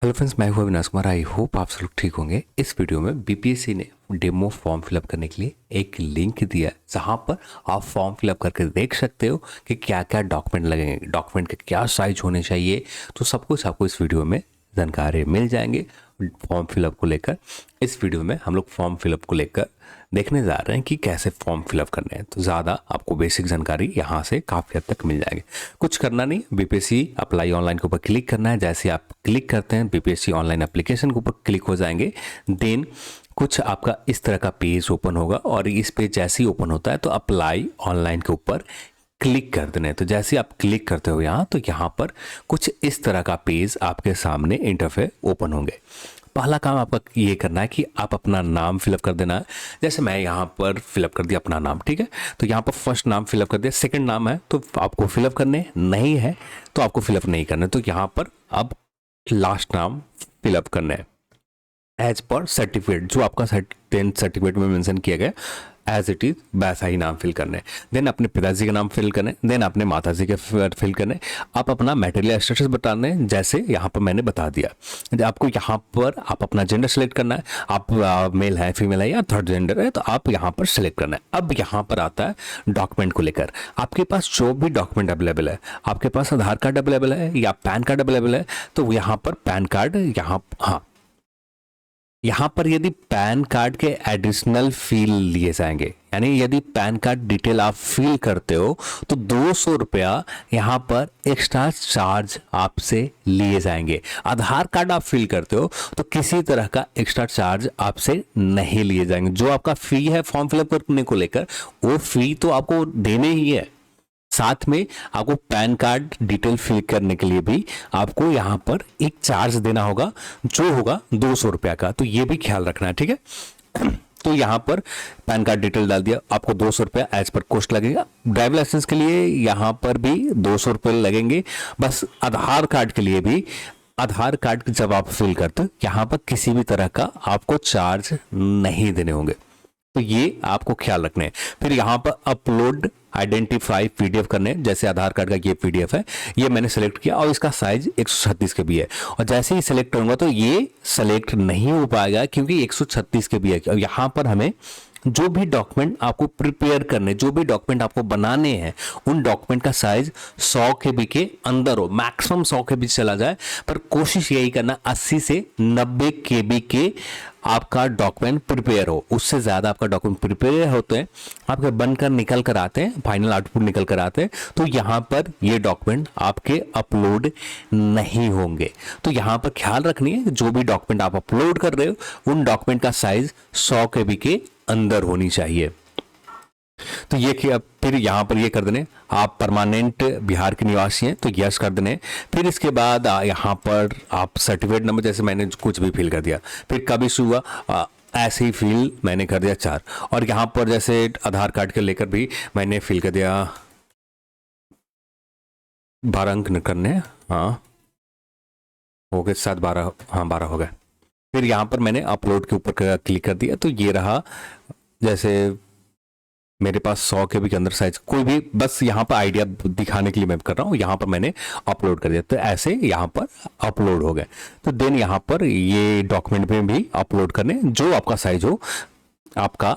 Hello friends, मैं हूं Avinash Kumar. I hope आप सब लोग ठीक होंगे। इस वीडियो में बीपीएससी ने डेमो फॉर्म फिलअप करने के लिए एक लिंक दिया है, जहां पर आप फॉर्म फिलअप करके देख सकते हो कि क्या क्या डॉक्यूमेंट लगेंगे, डॉक्यूमेंट के क्या साइज होने चाहिए। तो सब कुछ आपको इस वीडियो में जानकारी मिल जाएंगे फॉर्म फिलअप को लेकर। इस वीडियो में हम लोग फॉर्म फिलअप को लेकर देखने जा रहे हैं कि कैसे फॉर्म फिलअप करने हैं। तो ज़्यादा आपको बेसिक जानकारी यहाँ से काफ़ी हद तक मिल जाएगी। कुछ करना नहीं, बीपीएससी अप्लाई ऑनलाइन के ऊपर क्लिक करना है। जैसे आप क्लिक करते हैं बीपीएससी ऑनलाइन एप्लीकेशन के ऊपर क्लिक हो जाएंगे। देन कुछ आपका इस तरह का पेज ओपन होगा और इस पेज जैसे ही ओपन होता है तो अप्लाई ऑनलाइन के ऊपर क्लिक कर देना है। तो जैसे आप क्लिक करते हो यहाँ, तो यहाँ पर कुछ इस तरह का पेज आपके सामने इंटरफेस ओपन होंगे। पहला काम आपका ये करना है कि आप अपना नाम फिलअप कर देना है। जैसे मैं यहाँ पर फिलअप कर दिया अपना नाम, ठीक है। तो यहाँ पर फर्स्ट नाम फिलअप कर दिया, सेकंड नाम है तो आपको फिलअप करने, नहीं है तो आपको फिलअप नहीं करना। तो यहाँ पर अब लास्ट नाम फिलअप करना है एज पर सर्टिफिकेट, जो आपका 10th सर्टिफिकेट में मेंशन किया गया एज इट इज वैसा ही नाम फिल करना है। देन अपने पिताजी का नाम फिल करना है, देन अपने माताजी के फिल करना है। आप अपना मैटेरियल स्टेटस बताना है, जैसे यहाँ पर मैंने बता दिया। आपको यहाँ पर आप अपना जेंडर सेलेक्ट करना है। आप मेल है, फीमेल है या थर्ड जेंडर है, तो आप यहाँ पर सेलेक्ट करना है। अब यहाँ पर आता है डॉक्यूमेंट को लेकर। आपके पास जो भी डॉक्यूमेंट अवेलेबल है, आपके पास आधार कार्ड अवेलेबल है या पैन कार्ड अवेलेबल है, तो यहाँ पर पैन कार्ड यहाँ पर यदि पैन कार्ड के एडिशनल फील लिए जाएंगे, यानी यदि पैन कार्ड डिटेल आप फिल करते हो तो 200 रुपया यहाँ पर एक्स्ट्रा चार्ज आपसे लिए जाएंगे। आधार कार्ड आप फिल करते हो तो किसी तरह का एक्स्ट्रा चार्ज आपसे नहीं लिए जाएंगे। जो आपका फी है फॉर्म फिलअप करने को लेकर, वो फी तो आपको देने ही है। साथ में आपको पैन कार्ड डिटेल फिल करने के लिए भी आपको यहां पर एक चार्ज देना होगा, जो होगा 200 रुपया का। तो ये भी ख्याल रखना है, ठीक है। तो यहां पर पैन कार्ड डिटेल डाल दिया, आपको 200 रुपया एज पर कॉस्ट लगेगा। ड्राइविंग लाइसेंस के लिए यहां पर भी 200 रुपये लगेंगे। बस आधार कार्ड के लिए भी, आधार कार्ड जब आप फिल करते हो यहां पर किसी भी तरह का आपको चार्ज नहीं देने होंगे। तो ये आपको ख्याल रखना है। फिर यहाँ पर अपलोड आइडेंटिफाई पीडीएफ करने, जैसे आधार कार्ड का ये पीडीएफ है, ये मैंने सेलेक्ट किया और इसका साइज 136 के भी है। और जैसे ही सेलेक्ट करूंगा तो ये सेलेक्ट नहीं हो पाएगा क्योंकि 136 के भी है। और यहाँ पर हमें जो भी डॉक्यूमेंट आपको प्रिपेयर करने, जो भी डॉक्यूमेंट आपको बनाने हैं, उन डॉक्यूमेंट का साइज 100 केबी के अंदर हो। मैक्सिमम 100 केबी चला जाए, पर कोशिश यही करना 80 से 90 केबी के आपका डॉक्यूमेंट प्रिपेयर हो। उससे ज़्यादा आपका डॉक्यूमेंट प्रिपेयर होते हैं, आपके बनकर निकल कर आते हैं, फाइनल आउटपुट निकल कर आते हैं, तो यहाँ पर ये डॉक्यूमेंट आपके अपलोड नहीं होंगे। तो यहाँ पर ख्याल रखनी है, जो भी डॉक्यूमेंट आप अपलोड कर रहे हो उन डॉक्यूमेंट का साइज 100 केबी के अंदर होनी चाहिए। तो ये कि अब फिर यहाँ पर ये कर देने, आप परमानेंट बिहार के निवासी हैं तो यस कर देने। फिर इसके बाद यहाँ पर आप सर्टिफिकेट नंबर, जैसे मैंने कुछ भी फिल कर दिया। फिर कब इशू हुआ, ऐसे ही फिल मैंने कर दिया 4। और यहाँ पर जैसे आधार कार्ड के लेकर भी मैंने फिल कर दिया 12 अंक करने हैं। हाँ हो गए, 7 12, हाँ 12 हो गए। फिर यहाँ पर मैंने अपलोड के ऊपर क्लिक कर दिया, तो ये रहा। जैसे मेरे पास 100 के भी के अंदर साइज कोई भी, बस यहाँ पर आइडिया दिखाने के लिए मैं कर रहा हूँ। यहाँ पर मैंने अपलोड कर दिया, तो ऐसे यहाँ पर अपलोड हो गए। तो देन यहाँ पर ये डॉक्यूमेंट में भी अपलोड करने, जो आपका साइज हो, आपका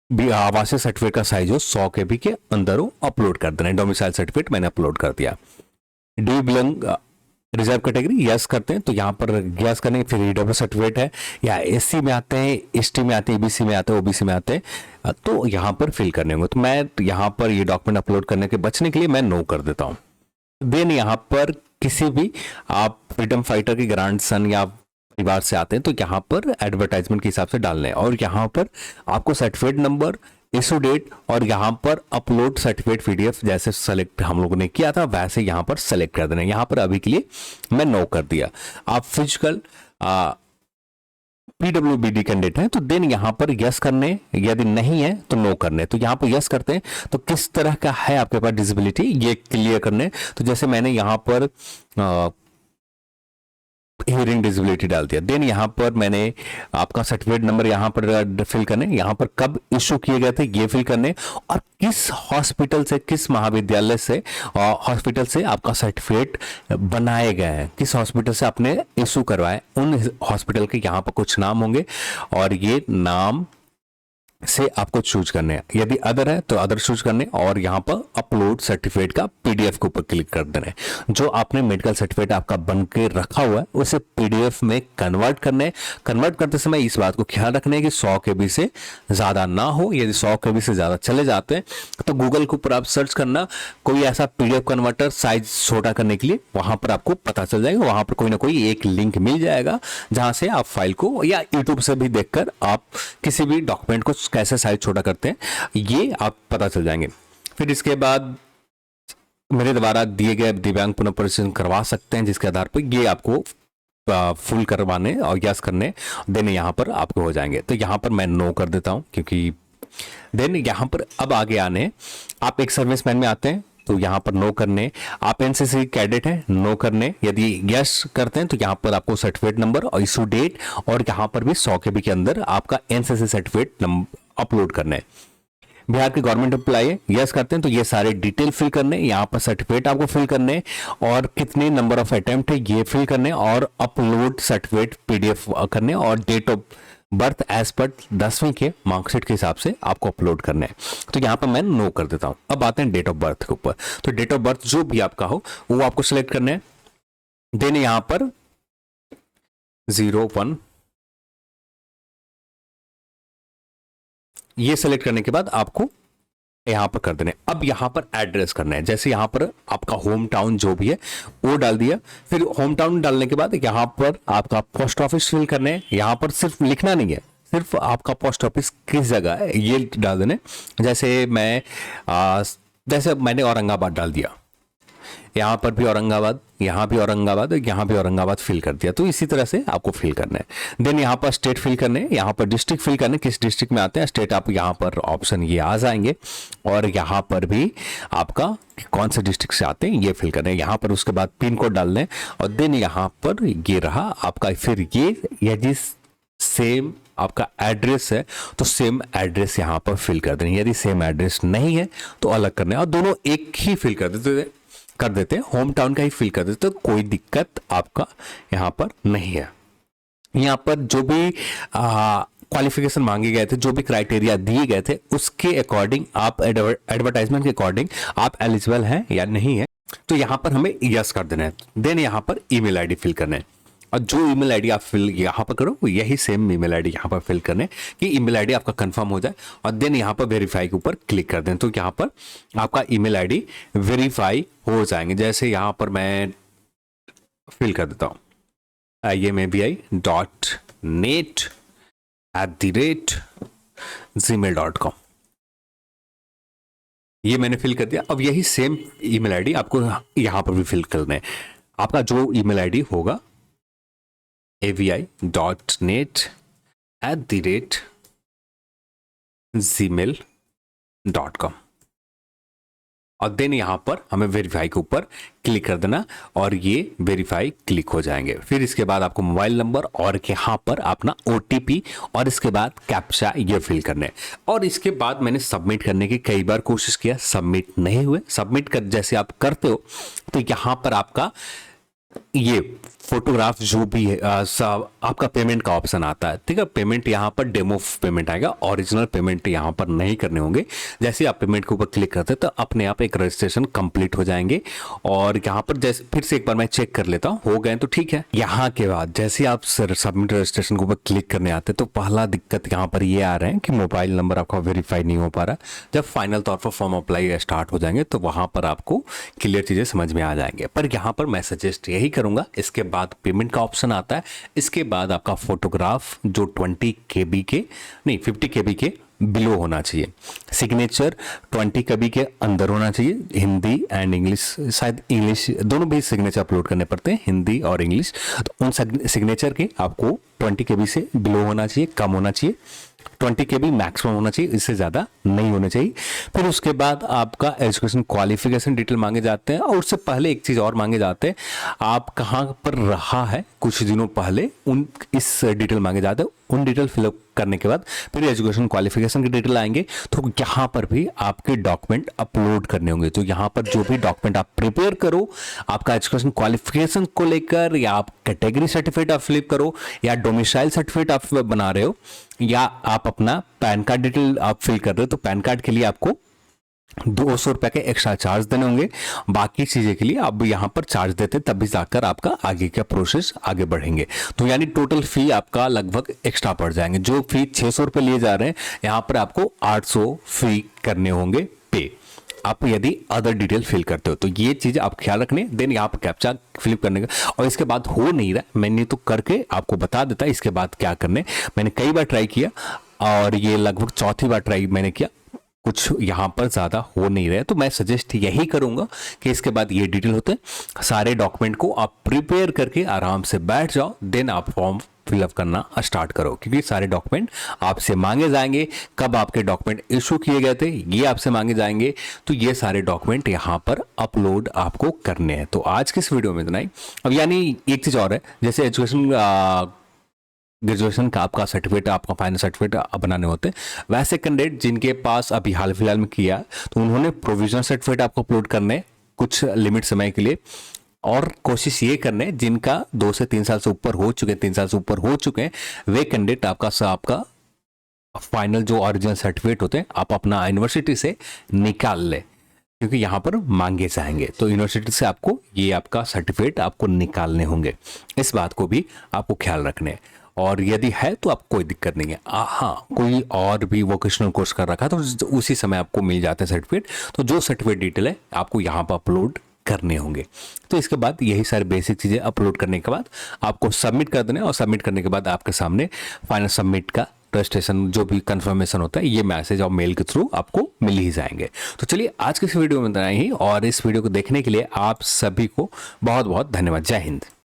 भी आवासीय सर्टिफिकेट का साइज हो 100 के भी के अंदर हो, अपलोड कर देना। डोमिसाइल सर्टिफिकेट मैंने अपलोड कर दिया। Do belong reserve category, yes करते हैं, तो यहाँ पर यस करने। फिर ईडब्ल्यू सर्टिफिकेट है या एससी में आते हैं, एसटी में आते हैं, ईबीसी में आते हैं, ओबीसी में आते हैं, तो यहाँ पर फिल करने होंगे। तो मैं यहाँ पर ये डॉक्यूमेंट अपलोड करने के बचने के लिए मैं नो कर देता हूँ। देन यहाँ पर किसी भी आप फ्रीडम फाइटर की ग्रैंड सन या परिवार से आते हैं तो यहाँ पर एडवर्टाइजमेंट के हिसाब से डालने हैं। और यहाँ पर आपको सर्टिफिकेट नंबर, इशू डेट और यहाँ पर अपलोड सर्टिफिकेट पीडीएफ जैसे सेलेक्ट हम लोगों ने किया था वैसे यहाँ पर सेलेक्ट कर देना। यहाँ पर अभी के लिए मैं नो कर दिया। आप फिजिकल पीडब्ल्यूबीडी कैंडिडेट हैं तो देन यहाँ पर यस करने, यदि नहीं है तो नो करने। तो यहाँ पर यस करते हैं तो किस तरह का है आपके पास डिसेबिलिटी, ये क्लियर करने। तो जैसे मैंने यहाँ पर हियरिंग डिसेबिलिटी डाल दिया। देन यहाँ पर मैंने आपका सर्टिफिकेट नंबर यहाँ पर फिल करने, यहाँ पर कब इशू किए गए थे ये फिल करने, और किस हॉस्पिटल से, किस महाविद्यालय से, हॉस्पिटल से आपका सर्टिफिकेट बनाए गए हैं, किस हॉस्पिटल से आपने इशू करवाए, उन हॉस्पिटल के यहाँ पर कुछ नाम होंगे और ये नाम से आपको चूज करने हैं। यदि अदर है तो अदर चूज करने, और यहाँ पर अपलोड सर्टिफिकेट का पीडीएफ के ऊपर क्लिक कर देना। जो आपने मेडिकल सर्टिफिकेट आपका बन के रखा हुआ है उसे पीडीएफ में कन्वर्ट करने। कन्वर्ट करते समय इस बात को ख्याल रखना है कि 100 KB से ज्यादा ना हो। यदि 100 KB से ज्यादा चले जाते हैं तो गूगल के ऊपर आप सर्च करना कोई ऐसा पीडीएफ कन्वर्टर साइज छोटा करने के लिए, वहां पर आपको पता चल जाएगा। वहां पर कोई ना कोई एक लिंक मिल जाएगा जहां से आप फाइल को, या यूट्यूब से भी देखकर आप किसी भी डॉक्यूमेंट को कैसे साइज छोटा करते हैं ये आप पता चल जाएंगे। फिर इसके बाद मेरे द्वारा दिए गए दिव्यांग पुनः परीक्षण करवा सकते हैं, जिसके आधार पर ये आपको फुल करवाने और यस करने देने यहाँ पर आपको हो जाएंगे। तो यहाँ पर मैं नो कर देता हूँ, क्योंकि देन यहाँ पर अब आगे आने, आप एक सर्विसमैन में आते हैं तो यहाँ पर नो करने, आप एनसीसी कैडेट हैं नो करने, यदि यस करते हैं तो यहाँ पर आपको सर्टिफिकेट नंबर और इशू डेट, और यहाँ पर भी 100 KB के अंदर आपका एनसीसी सर्टिफिकेट अपलोड करने। बिहार के गवर्नमेंट एम्प्लॉय है, यस करते हैं तो ये सारे डिटेल फिल करने, यहाँ पर सर्टिफिकेट आपको फिल करने, और कितने नंबर ऑफ अटेम्प्ट है ये फिल करने, और अपलोड सर्टिफिकेट पीडीएफ करने, और date of birth as per 10वीं के मार्कशीट के हिसाब से आपको अपलोड करना है। तो यहाँ पर मैं नो कर देता हूँ। अब आते हैं डेट ऑफ बर्थ के ऊपर। तो डेट ऑफ बर्थ जो भी आपका हो वो आपको सिलेक्ट करना है। देन यहाँ पर 01 ये सेलेक्ट करने के बाद आपको यहां पर कर देने। अब यहां पर एड्रेस करना है, जैसे यहां पर आपका होम टाउन जो भी है वो डाल दिया। फिर होम टाउन डालने के बाद यहां पर आपका पोस्ट ऑफिस फिल करने है। यहां पर सिर्फ लिखना नहीं है, सिर्फ आपका पोस्ट ऑफिस किस जगह है ये डाल देने। जैसे मैंने औरंगाबाद डाल दिया, यहाँ पर भी औरंगाबाद, यहाँ भी औरंगाबाद, यहाँ भी औरंगाबाद फिल कर दिया। तो इसी तरह से आपको फिल करना है। देन यहाँ पर स्टेट फिल करने, यहाँ पर डिस्ट्रिक्ट फिल करने, किस डिस्ट्रिक्ट में आते हैं स्टेट, आप यहाँ पर ऑप्शन ये आ जाएंगे, और यहाँ पर भी आपका कौन से डिस्ट्रिक्ट से आते हैं ये फिल करने। यहाँ पर उसके बाद पिन कोड डालने, और देन यहाँ पर ये रहा आपका। फिर ये जिस सेम आपका एड्रेस है तो सेम एड्रेस यहाँ पर फिल कर देना। यदि सेम एड्रेस नहीं है तो अलग करना है, और दोनों एक ही फिल कर देते हैं, होम टाउन का ही फिल कर देते, तो कोई दिक्कत आपका यहाँ पर नहीं है। यहाँ पर जो भी क्वालिफिकेशन मांगे गए थे, जो भी क्राइटेरिया दिए गए थे उसके अकॉर्डिंग आप एडवर्टाइजमेंट के अकॉर्डिंग आप एलिजिबल हैं या नहीं है, तो यहाँ पर हमें यस कर देना है। देन यहाँ पर ईमेल आईडी फिल करना है, और जो ईमेल आईडी आप फिल यहाँ पर करो यही सेम ईमेल आईडी यहाँ पर फिल करने कि ईमेल आईडी आपका कंफर्म हो जाए, और देन यहाँ पर वेरीफाई के ऊपर क्लिक कर दें। तो यहाँ पर आपका ईमेल आईडी वेरीफाई हो जाएंगे। जैसे यहाँ पर मैं फिल कर देता हूँ imbi.net@gmail.com, ये मैंने फिल कर दिया। अब यही सेम ईमेल आईडी आपको यहाँ पर भी फिल करना है। आपका जो ईमेल आईडी होगा avi.net@gmail.com, और देन यहां पर हमें वेरीफाई के ऊपर क्लिक कर देना, और ये वेरीफाई क्लिक हो जाएंगे। फिर इसके बाद आपको मोबाइल नंबर और यहाँ पर अपना OTP और इसके बाद कैप्चा ये फिल करने, और इसके बाद मैंने सबमिट करने की कई बार कोशिश किया, सबमिट नहीं हुए। सबमिट कर जैसे आप करते हो तो यहाँ पर आपका ये फोटोग्राफ जो भी है आपका पेमेंट का ऑप्शन आता है, ठीक है। पेमेंट यहाँ पर डेमो पेमेंट आएगा, ओरिजिनल पेमेंट यहाँ पर नहीं करने होंगे। जैसे आप पेमेंट के ऊपर क्लिक करते हैं तो अपने आप एक रजिस्ट्रेशन कंप्लीट हो जाएंगे। और यहाँ पर जैसे फिर से एक बार मैं चेक कर लेता हूँ, हो गए तो ठीक है। यहाँ के बाद जैसे आप सबमिट रजिस्ट्रेशन के ऊपर क्लिक करने आते तो पहला दिक्कत यहाँ पर ये आ रहे हैं कि मोबाइल नंबर आपका वेरीफाई नहीं हो पा रहा। जब फाइनल तौर पर फॉर्म अप्लाई स्टार्ट हो जाएंगे तो वहाँ पर आपको क्लियर चीज़ें समझ में आ जाएंगे। पर यहाँ पर मैं सजेस्ट यही करूँगा, इसके बाद पेमेंट का ऑप्शन आता है, इसके बाद आपका फोटोग्राफ जो 50 KB के नहीं 50 KB के बिलो होना चाहिए, सिग्नेचर 20 KB के अंदर होना चाहिए, हिंदी एंड इंग्लिश, शायद इंग्लिश दोनों भी सिग्नेचर अपलोड करने पड़ते हैं, हिंदी और इंग्लिश। तो उन सिग्नेचर के आपको 20 KB से बिलो होना चाहिए, कम होना चाहिए। 20 KB मैक्सिमम होना चाहिए, इससे ज़्यादा नहीं होना चाहिए। फिर उसके बाद आपका एजुकेशन क्वालिफिकेशन डिटेल मांगे जाते हैं, और उससे पहले एक चीज़ और मांगे जाते हैं, आप कहाँ पर रहा है कुछ दिनों पहले, उन इस डिटेल मांगे जाते हैं। उन डिटेल फिलअप करने के बाद फिर एजुकेशन क्वालिफिकेशन की डिटेल आएंगे। तो यहाँ पर भी आपके डॉक्यूमेंट अपलोड करने होंगे। तो यहाँ पर जो भी डॉक्यूमेंट आप प्रिपेयर करो, आपका एजुकेशन क्वालिफिकेशन को लेकर, या आप कैटेगरी सर्टिफिकेट आप फिलअप करो, या डोमिसाइल सर्टिफिकेट आप बना रहे हो, या आप अपना पैन कार्ड डिटेल आप फिल कर रहे हो, तो पैन कार्ड के लिए आपको 200 रुपए के एक्स्ट्रा चार्ज देने होंगे। बाकी चीजें के लिए आप यहाँ पर चार्ज देते तभी जाकर आपका आगे का प्रोसेस आगे बढ़ेंगे। तो यानी टोटल फी आपका लगभग एक्स्ट्रा पड़ जाएंगे। जो फी 600 रुपए लिए जा रहे हैं, यहाँ पर आपको 800 फी करने होंगे पे, आप यदि अदर डिटेल फिल करते हो। तो ये चीज आप ख्याल रखने। देन यहाँ पर कैप्चा फिल करने का, और इसके बाद हो नहीं रहा, मैंने तो करके आपको बता देता इसके बाद क्या करने। मैंने कई बार ट्राई किया और ये लगभग चौथी बार ट्राई मैंने किया, कुछ यहाँ पर ज़्यादा हो नहीं रहे। तो मैं सजेस्ट यही करूँगा कि इसके बाद ये डिटेल होते हैं, सारे डॉक्यूमेंट को आप प्रिपेयर करके आराम से बैठ जाओ, देन आप फॉर्म फिलअप करना स्टार्ट करो, क्योंकि सारे डॉक्यूमेंट आपसे मांगे जाएंगे। कब आपके डॉक्यूमेंट इशू किए गए थे ये आपसे मांगे जाएंगे, तो ये सारे डॉक्यूमेंट यहाँ पर अपलोड आपको करने हैं। तो आज की इस वीडियो में इतना ही। अब यानी एक चीज़ और है, जैसे एजुकेशन ग्रेजुएशन का आपका सर्टिफिकेट, आपका फाइनल सर्टिफिकेट बनाने होते हैं, वैसे कैंडिडेट जिनके पास अभी हाल फिलहाल में किया, तो उन्होंने प्रोविजनल सर्टिफिकेट आपको अपलोड करने कुछ लिमिट समय के लिए, और कोशिश ये करने जिनका 2 से 3 साल से ऊपर हो चुके हैं, 3 साल से ऊपर हो चुके हैं, वे कैंडिडेट आपका फाइनल जो ओरिजिनल सर्टिफिकेट होते हैं आप अपना यूनिवर्सिटी से निकाल ले, क्योंकि यहाँ पर मांगे जाएंगे। तो यूनिवर्सिटी से आपको ये आपका सर्टिफिकेट आपको निकालने होंगे। इस बात को भी आपको ख्याल रखने हैं। और यदि है तो आपको कोई दिक्कत नहीं है। हाँ, कोई और भी वोकेशनल कोर्स कर रखा है तो उसी समय आपको मिल जाता है सर्टिफिकेट। तो जो सर्टिफिकेट डिटेल है आपको यहाँ पर अपलोड करने होंगे। तो इसके बाद यही सारी बेसिक चीज़ें अपलोड करने के बाद आपको सबमिट कर देने, और सबमिट करने के बाद आपके सामने फाइनल सबमिट का रजिस्ट्रेशन जो भी कंफर्मेशन होता है, ये मैसेज और मेल के थ्रू आपको मिल ही जाएंगे। तो चलिए आज की इस वीडियो में इतना ही, और इस वीडियो को देखने के लिए आप सभी को बहुत बहुत धन्यवाद। जय हिंद।